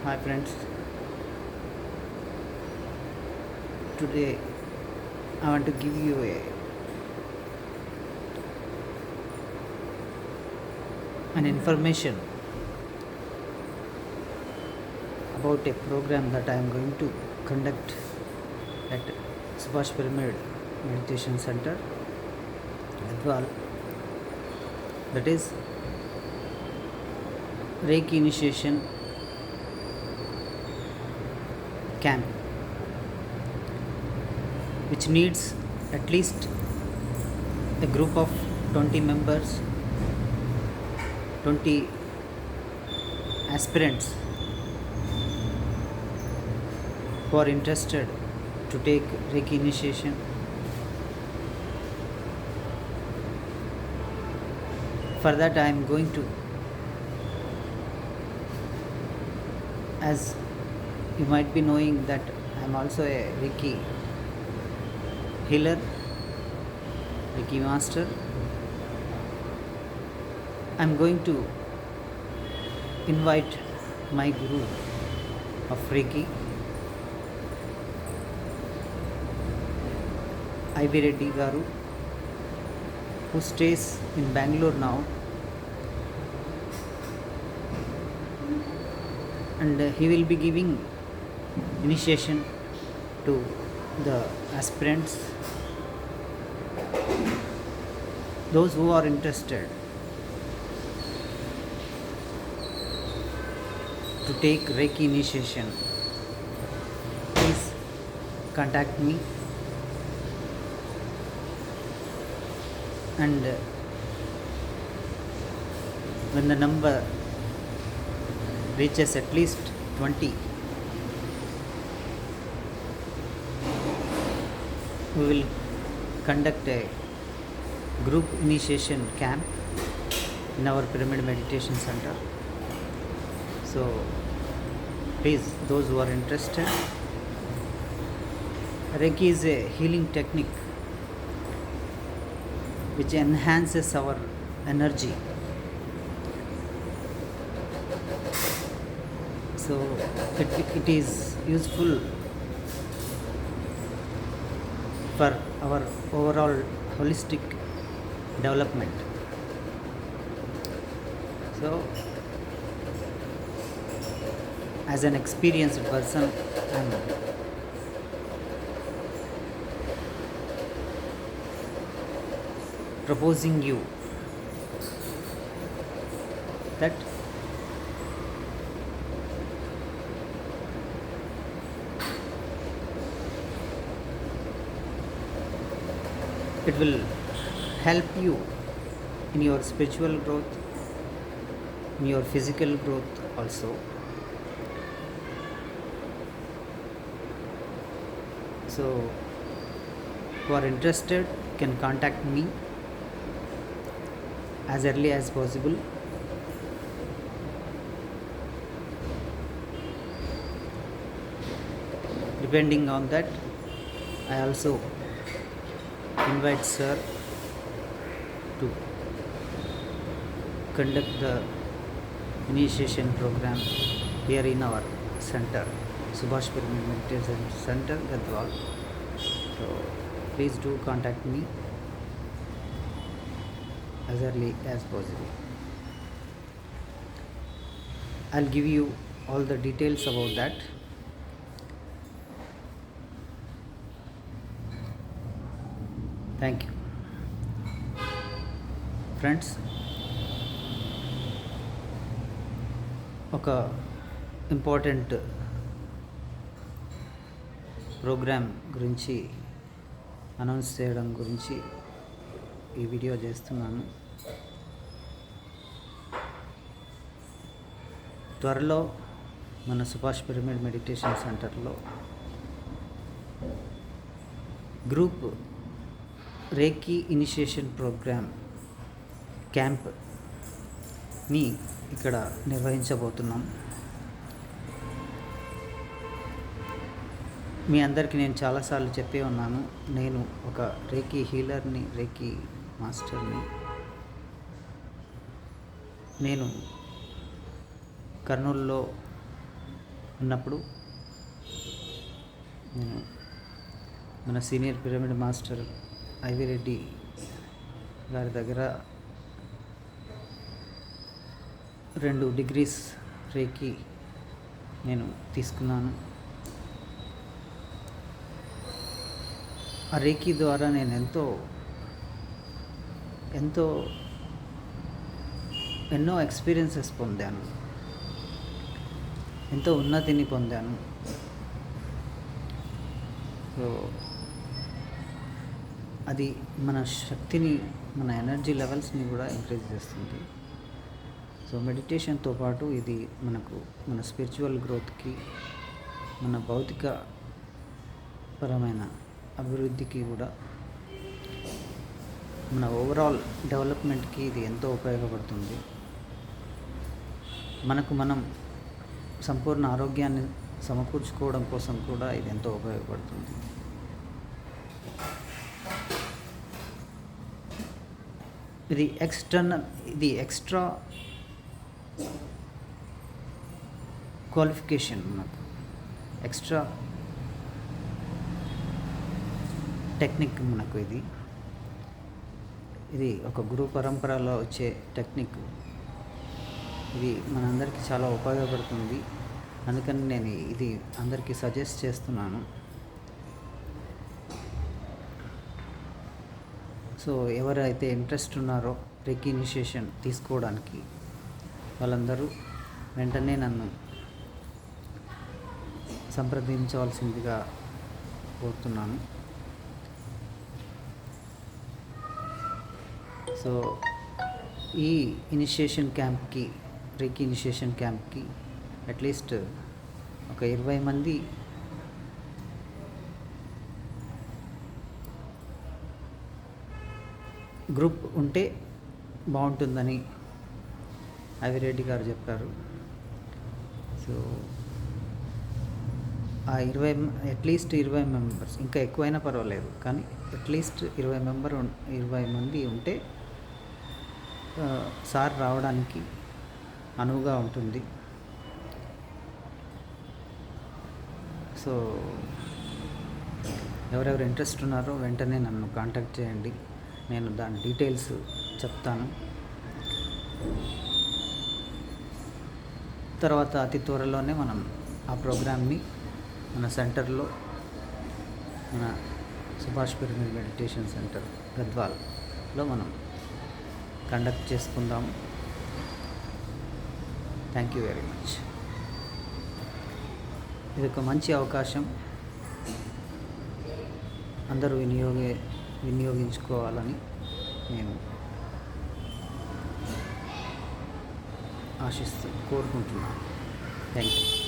Hi friends, today I want to give you an information about a program that I am going to conduct at Subhash Pyramid Meditation Center, Adwal. That is Reiki Initiation Camp, which needs at least a group of 20 members, 20 aspirants who are interested to take Reiki initiation. For that, I am going to, as you might be knowing, that I am also a Reiki healer, Reiki master. I am going to invite my guru of Reiki, Ivy Reddy Garu, who stays in Bangalore now, and he will be giving initiation to the aspirants, those who are interested to take Reiki initiation. Please contact me, and when the number reaches at least 20, we will conduct a group initiation camp in our Pyramid Meditation Center. So please, those who are interested, Reiki is a healing technique which enhances our energy. So it is useful for our overall holistic development. So, as an experienced person, I am proposing you that it will help you in your spiritual growth, in your physical growth also. So, who are interested can contact me as early as possible. Depending on that, I also invite sir to conduct the initiation program here in our center, Subhash Pyramid Meditation Center, Gadwal. So please do contact me as early as possible. I'll give you all the details about that. Thank you. Friends, ఒక important programme గురించి announce చేయడం గురించి ఈ video చేస్తున్నాను. త్వరలో మన Subhash pyramid meditation సెంటర్లో group రేకి initiation programme క్యాంప్ని ఇక్కడ నిర్వహించబోతున్నాం. మీ అందరికీ నేను చాలాసార్లు చెప్పే ఉన్నాను, నేను ఒక రేకి హీలర్ని, రేకి మాస్టర్ని. నేను కర్నూలులో ఉన్నప్పుడు నేను మన senior pyramid master IV Reddy గారి దగ్గర 2 డిగ్రీస్ రేకి నేను తీసుకున్నాను. ఆ రేకి ద్వారా నేను ఎన్నో ఎక్స్పీరియన్సెస్ పొందాను, ఎంతో ఉన్నతిని పొందాను. సో అది మన శక్తిని, మన ఎనర్జీ లెవెల్స్ని కూడా ఎంకరేజ్ చేస్తుంది. సో మెడిటేషన్తో పాటు ఇది మనకు మన స్పిరిచువల్ గ్రోత్కి, మన భౌతిక పరమైన అభివృద్ధికి కూడా, మన ఓవరాల్ డెవలప్మెంట్కి ఇది ఎంతో ఉపయోగపడుతుంది. మనకు మనం సంపూర్ణ ఆరోగ్యాన్ని సమకూర్చుకోవడం కోసం కూడా ఇది ఎంతో ఉపయోగపడుతుంది. ఇది ఎక్స్ట్రా క్వాలిఫికేషన్, మనకు ఎక్స్ట్రా టెక్నిక్. మనకు ఇది ఒక గురు పరంపరలో వచ్చే టెక్నిక్. ఇది మనందరికీ చాలా ఉపయోగపడుతుంది. అందుకని నేను ఇది అందరికీ సజెస్ట్ చేస్తున్నాను. సో ఎవరైతే ఇంట్రెస్ట్ ఉన్నారో రేకి ఇనిషియేషన్ తీసుకోవడానికి, వాళ్ళందరూ వెంటనే నన్ను సంప్రదించవలసిందిగా కోరుతున్నాను. సో ఈ ఇనిషియేషన్ క్యాంప్కి, రేకి ఇనిషియేషన్ క్యాంప్కి అట్లీస్ట్ ఒక 20 మంది గ్రూప్ ఉంటే బాగుంటుందని ఐవిరెడ్డి గారు చెప్పారు. సో ఆ అట్లీస్ట్ 20 మెంబర్స్, ఇంకా ఎక్కువైనా పర్వాలేదు, కానీ అట్లీస్ట్ 20 మంది ఉంటే సార్ రావడానికి అనువుగా ఉంటుంది. సో ఎవరెవరు ఇంట్రెస్ట్ ఉన్నారో వెంటనే నన్ను కాంటాక్ట్ చేయండి, నేను దాని డీటెయిల్స్ చెప్తాను. తర్వాత అతి త్వరలోనే మనం ఆ ప్రోగ్రామ్ని మన సెంటర్లో, మన సుభాష్ పిరమిడ్ మెడిటేషన్ సెంటర్ గద్వాల్లో మనం కండక్ట్ చేసుకుందాము. Thank you very much. ఇది ఒక మంచి అవకాశం, అందరూ వినియోగించుకోవాలని నేను కోరుకుంటున్నాను. Thank you.